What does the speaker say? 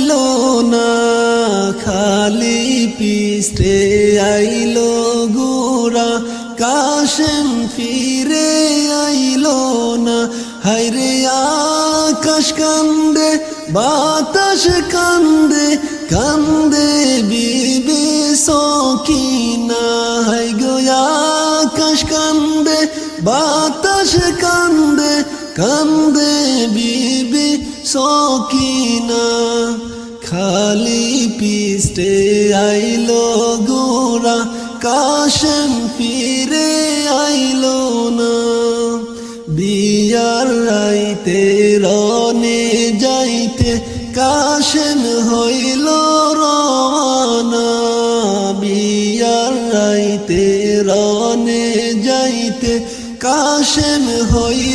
আইলো না, খালি পিষ্টে আইলো গোরা, কাশেম ফিরে আইলো না। হায়রে আকাশ কান্দে, বাতাস কান্দে, কান্দে বিবি সকিনা। হায় গো আকাশ কান্দে, বাতাস কান্দে, কান্দে বিবি সকিনা। খালি পিষ্টে আইলো গোরা, কাশেম ফিরে আইলো না। বিয়ার রাইতে রনে যাইতে কাশেম হইল রওয়ানা। বিয়ার রাইতে রনে যাইতে কাশেম হইল